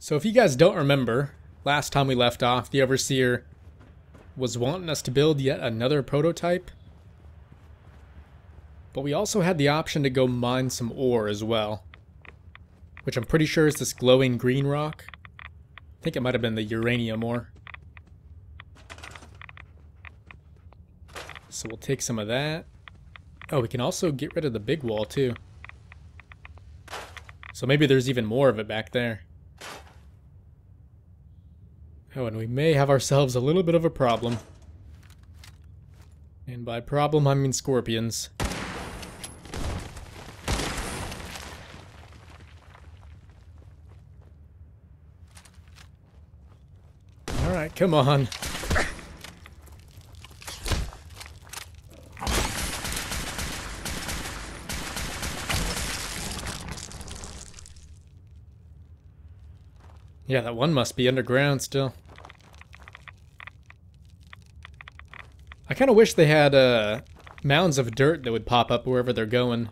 So if you guys don't remember, last time we left off, the Overseer was wanting us to build yet another prototype. But we also had the option to go mine some ore as well, which I'm pretty sure is this glowing green rock. I think it might have been the uranium ore. So we'll take some of that. Oh, we can also get rid of the big wall too. So maybe there's even more of it back there. Oh, and we may have ourselves a little bit of a problem. And by problem, I mean scorpions. Alright, come on. Yeah, that one must be underground still. I kind of wish they had mounds of dirt that would pop up wherever they're going.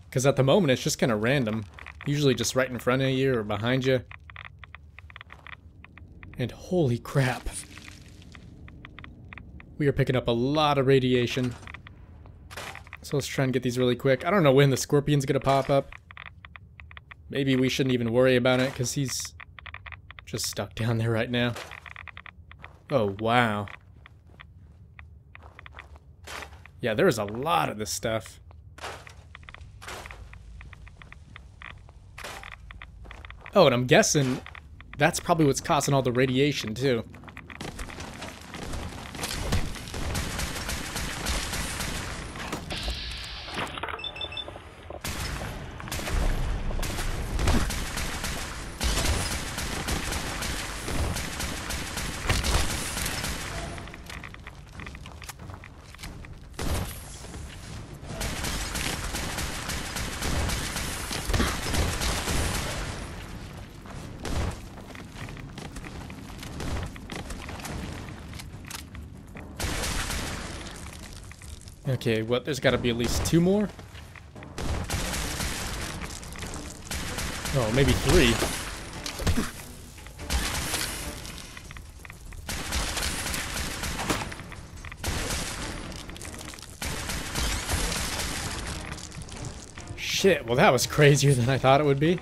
Because at the moment it's just kind of random. Usually just right in front of you or behind you. And holy crap. We are picking up a lot of radiation. So let's try and get these really quick. I don't know when the scorpion's gonna pop up. Maybe we shouldn't even worry about it because he's just stuck down there right now. Oh, wow. Yeah, there's a lot of this stuff. Oh, and I'm guessing that's probably what's causing all the radiation, too. Okay, what? There's got to be at least 2 more? Oh, maybe 3. Shit, well that was crazier than I thought it would be.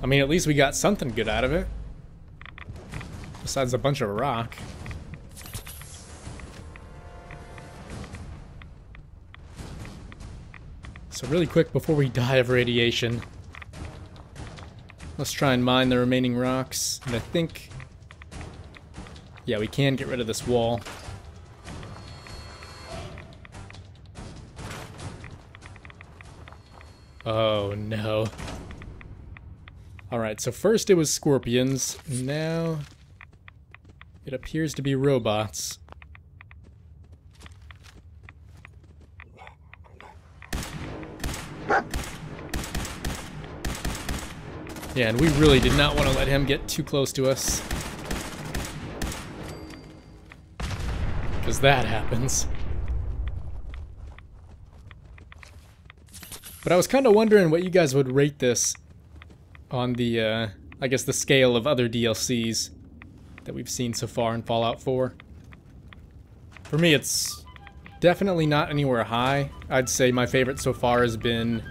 I mean, at least we got something good out of it. Besides a bunch of rock. So really quick before we die of radiation, let's try and mine the remaining rocks. And I think, yeah, we can get rid of this wall. Oh no. Alright, so first it was scorpions, now it appears to be robots. Yeah, and we really did not want to let him get too close to us. Because that happens. But I was kind of wondering what you guys would rate this on the, I guess the scale of other DLCs that we've seen so far in Fallout 4. For me, it's definitely not anywhere high. I'd say my favorite so far has been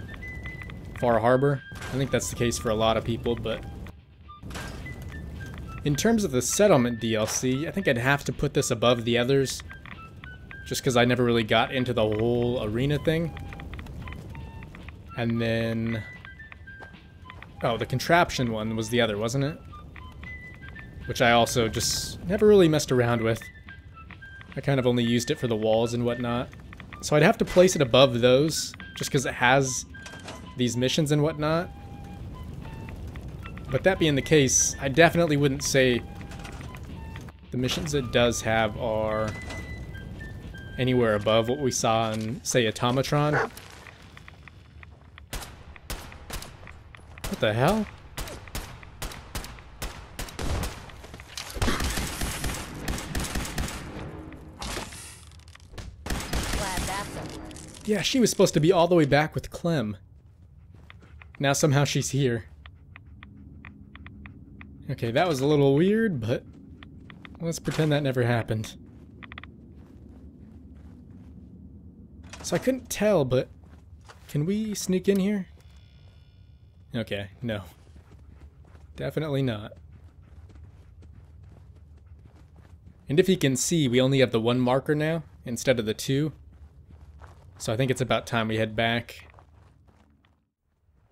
Far Harbor. I think that's the case for a lot of people, but in terms of the settlement DLC, I think I'd have to put this above the others, just because I never really got into the whole arena thing. And then, oh, the contraption one was the other, wasn't it? Which I also just never really messed around with. I kind of only used it for the walls and whatnot. So I'd have to place it above those, just because it has these missions and whatnot. But that being the case, I definitely wouldn't say the missions it does have are anywhere above what we saw in, say, Automatron. What the hell? Yeah, she was supposed to be all the way back with Clem. Now somehow she's here. Okay, that was a little weird, but let's pretend that never happened. So I couldn't tell, but can we sneak in here? Okay, no. Definitely not. And if you can see, we only have the one marker now, instead of the two. So I think it's about time we head back.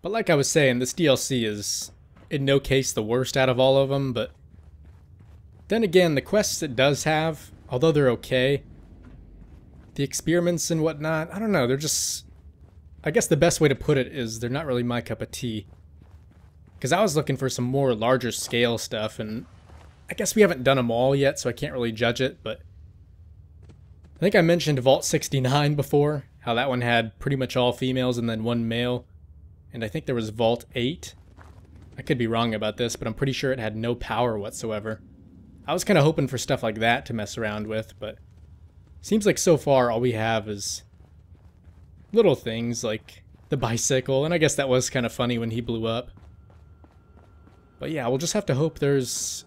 But like I was saying, this DLC is in no case the worst out of all of them, but then again, the quests it does have, although they're okay, the experiments and whatnot, I don't know, they're just... I guess the best way to put it is they're not really my cup of tea. Because I was looking for some more larger scale stuff, and I guess we haven't done them all yet, so I can't really judge it, but I think I mentioned Vault 69 before, how that one had pretty much all females and then one male, and I think there was Vault 8. I could be wrong about this, but I'm pretty sure it had no power whatsoever. I was kind of hoping for stuff like that to mess around with, but seems like so far all we have is little things like the bicycle, and I guess that was kind of funny when he blew up. But yeah, we'll just have to hope there's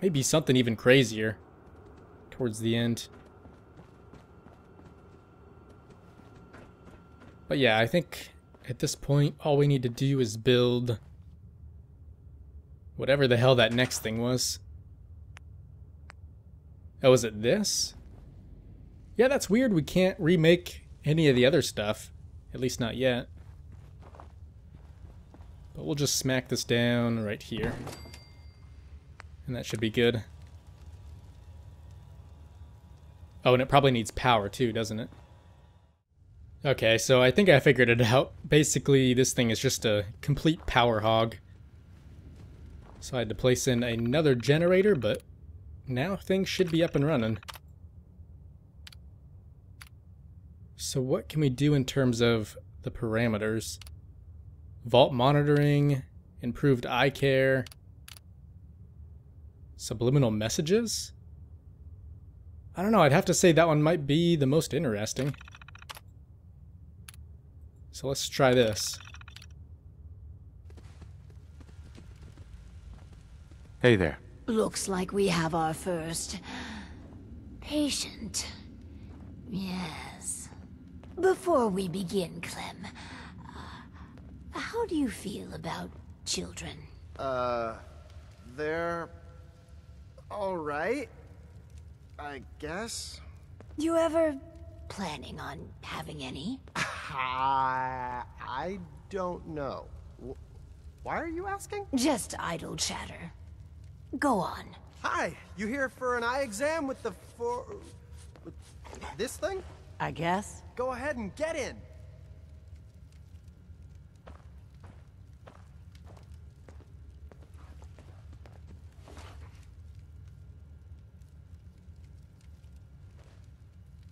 maybe something even crazier towards the end. But yeah, I think at this point all we need to do is build whatever the hell that next thing was. Oh, is it this? Yeah, that's weird. We can't remake any of the other stuff. At least not yet. But we'll just smack this down right here. And that should be good. Oh, and it probably needs power too, doesn't it? Okay, so I think I figured it out. Basically, this thing is just a complete power hog. So I had to place in another generator, but now things should be up and running. So what can we do in terms of the parameters? Vault monitoring, improved eye care, subliminal messages? I don't know, I'd have to say that one might be the most interesting. So let's try this. Hey there. Looks like we have our first patient. Yes. Before we begin, Clem, how do you feel about children? They're all right, I guess. You ever planning on having any? I don't know. Why are you asking? Just idle chatter. Go on. Hi, you here for an eye exam with the with this thing? I guess. Go ahead and get in.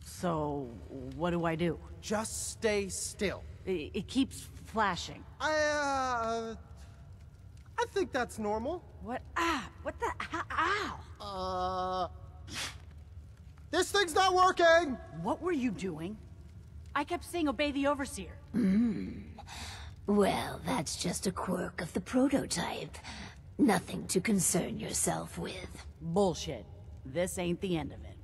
So, what do I do? Just stay still. It keeps flashing. I think that's normal. What? Ah! What the? Ow! This thing's not working! What were you doing? I kept saying obey the overseer. Well, that's just a quirk of the prototype. Nothing to concern yourself with. Bullshit. This ain't the end of it.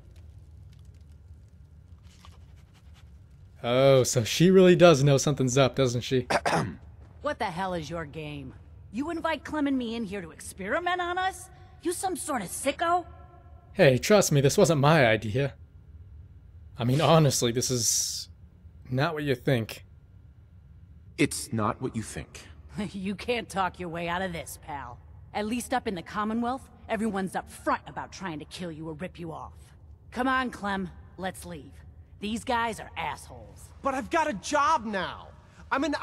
Oh, so she really does know something's up, doesn't she? What the hell is your game? You invite Clem and me in here to experiment on us? You some sort of sicko? Hey, trust me, this wasn't my idea. I mean, honestly, this is not what you think. It's not what you think. You can't talk your way out of this, pal. At least up in the Commonwealth, everyone's up front about trying to kill you or rip you off. Come on, Clem, let's leave. These guys are assholes. But I've got a job now. I'm an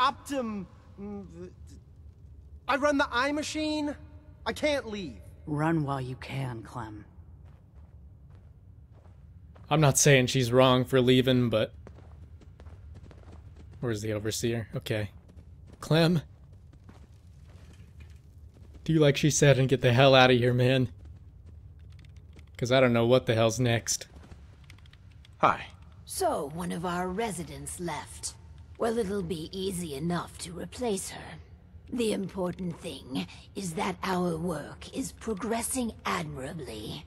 I run the eye machine. I can't leave. Run while you can, Clem. I'm not saying she's wrong for leaving, but... Where's the overseer? Okay. Clem? Do like she said and get the hell out of here, man. Because I don't know what the hell's next. Hi. So, one of our residents left. Well, it'll be easy enough to replace her. The important thing is that our work is progressing admirably.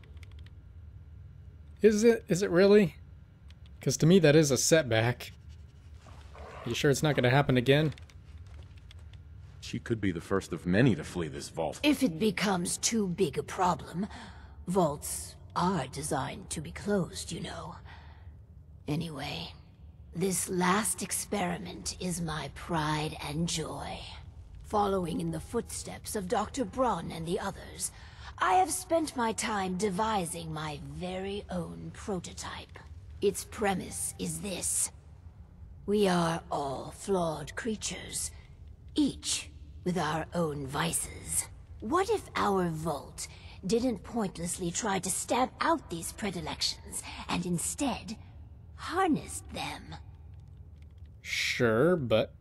Is it? Is it really? Because to me that is a setback. You sure it's not going to happen again? She could be the first of many to flee this vault. If it becomes too big a problem, vaults are designed to be closed, you know. Anyway, this last experiment is my pride and joy. Following in the footsteps of Dr. Braun and the others, I have spent my time devising my very own prototype. Its premise is this. We are all flawed creatures, each with our own vices. What if our vault didn't pointlessly try to stamp out these predilections, and instead harnessed them? Sure, but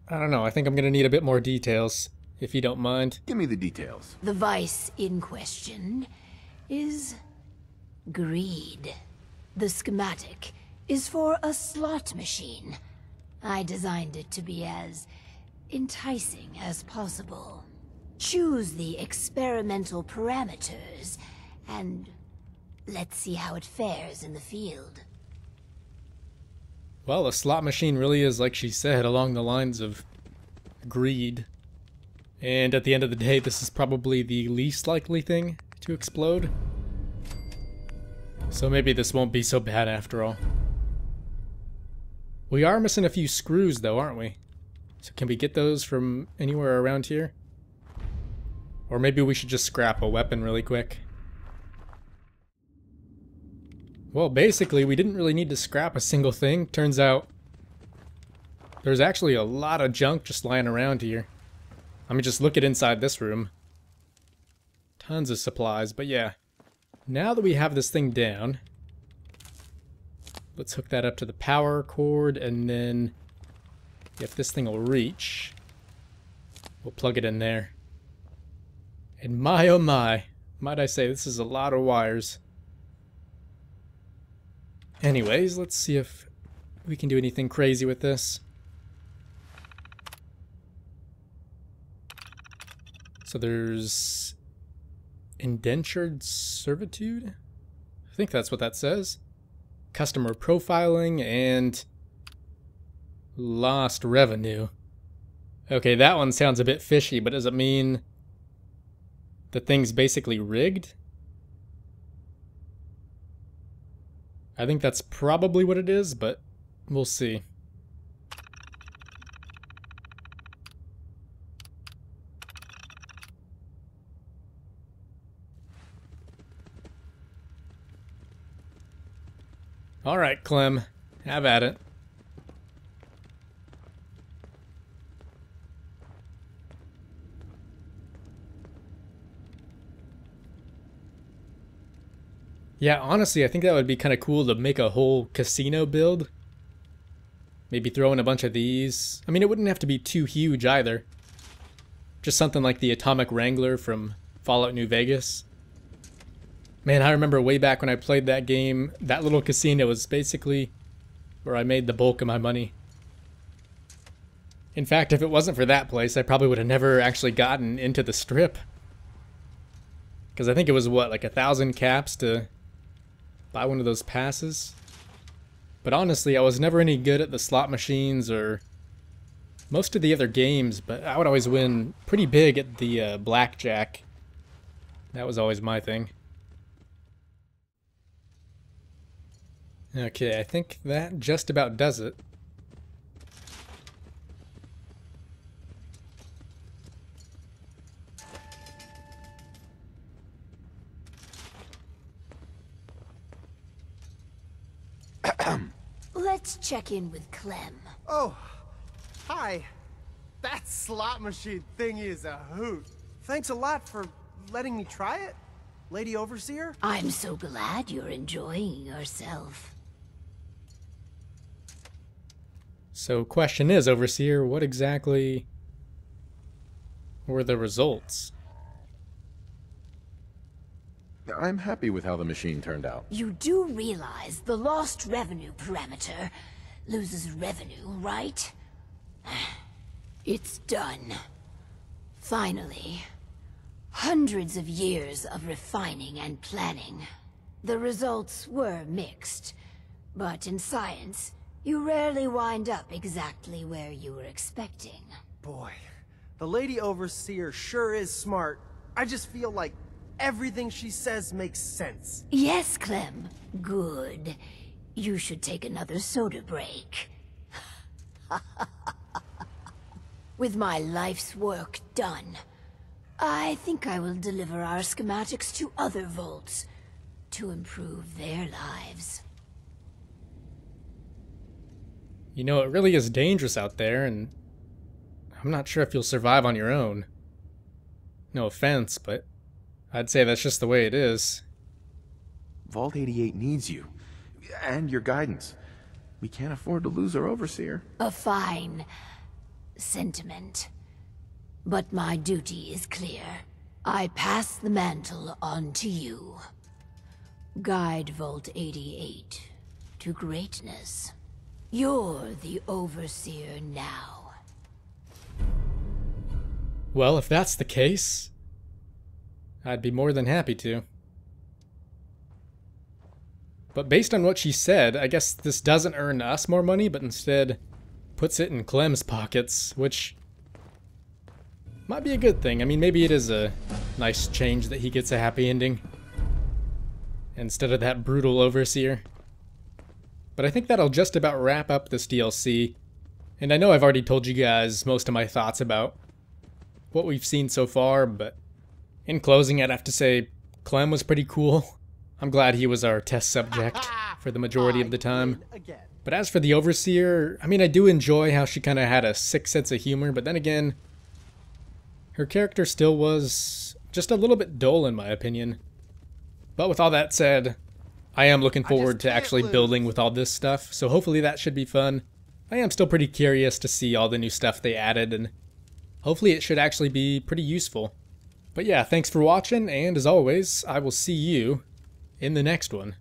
I don't know. I think I'm going to need a bit more details, if you don't mind. Give me the details. The vice in question is greed. The schematic is for a slot machine. I designed it to be as enticing as possible. Choose the experimental parameters, and let's see how it fares in the field. Well, a slot machine really is, like she said, along the lines of greed. And at the end of the day, this is probably the least likely thing to explode. So maybe this won't be so bad after all. We are missing a few screws though, aren't we? So can we get those from anywhere around here? Or maybe we should just scrap a weapon really quick. Well, basically, we didn't really need to scrap a single thing. Turns out there's actually a lot of junk just lying around here. I mean, just look at inside this room. Tons of supplies, but yeah. Now that we have this thing down, let's hook that up to the power cord, and then if this thing will reach, we'll plug it in there. And my oh my, might I say, this is a lot of wires. Anyways, let's see if we can do anything crazy with this. So there's indentured servitude? I think that's what that says. Customer profiling and lost revenue. Okay, that one sounds a bit fishy, but does it mean the thing's basically rigged? I think that's probably what it is, but we'll see. Alright, Clem. Have at it. Yeah, honestly, I think that would be kind of cool to make a whole casino build. Maybe throw in a bunch of these. I mean, it wouldn't have to be too huge either. Just something like the Atomic Wrangler from Fallout New Vegas. Man, I remember way back when I played that game, that little casino was basically where I made the bulk of my money. In fact, if it wasn't for that place, I probably would have never actually gotten into the strip. Because I think it was, what, like 1,000 caps to buy one of those passes? But honestly, I was never any good at the slot machines or most of the other games, but I would always win pretty big at the blackjack. That was always my thing. Okay, I think that just about does it. Let's check in with Clem. Oh, hi. That slot machine thing is a hoot. Thanks a lot for letting me try it, Lady Overseer. I'm so glad you're enjoying yourself. So, question is, Overseer, what exactly were the results? I'm happy with how the machine turned out. You do realize the lost revenue parameter loses revenue, right? It's done. Finally. Hundreds of years of refining and planning. The results were mixed, but in science, you rarely wind up exactly where you were expecting. Boy, the Lady Overseer sure is smart. I just feel like everything she says makes sense. Yes, Clem. Good. You should take another soda break. With my life's work done, I think I will deliver our schematics to other vaults to improve their lives. You know, it really is dangerous out there, and I'm not sure if you'll survive on your own. No offense, but I'd say that's just the way it is. Vault 88 needs you. And your guidance. We can't afford to lose our overseer. A fine sentiment. But my duty is clear. I pass the mantle on to you. Guide Vault 88 to greatness. You're the Overseer now. Well, if that's the case, I'd be more than happy to. But based on what she said, I guess this doesn't earn us more money, but instead puts it in Clem's pockets, which might be a good thing. I mean, maybe it is a nice change that he gets a happy ending instead of that brutal Overseer. But I think that'll just about wrap up this DLC. And I know I've already told you guys most of my thoughts about what we've seen so far, but in closing, I'd have to say Clem was pretty cool. I'm glad he was our test subject for the majority of the time. But as for the Overseer, I mean, I do enjoy how she kind of had a sick sense of humor, but then again, her character still was just a little bit dull in my opinion. But with all that said, I am looking forward to actually building with all this stuff, so hopefully that should be fun. I am still pretty curious to see all the new stuff they added, and hopefully it should actually be pretty useful. But yeah, thanks for watching, and as always, I will see you in the next one.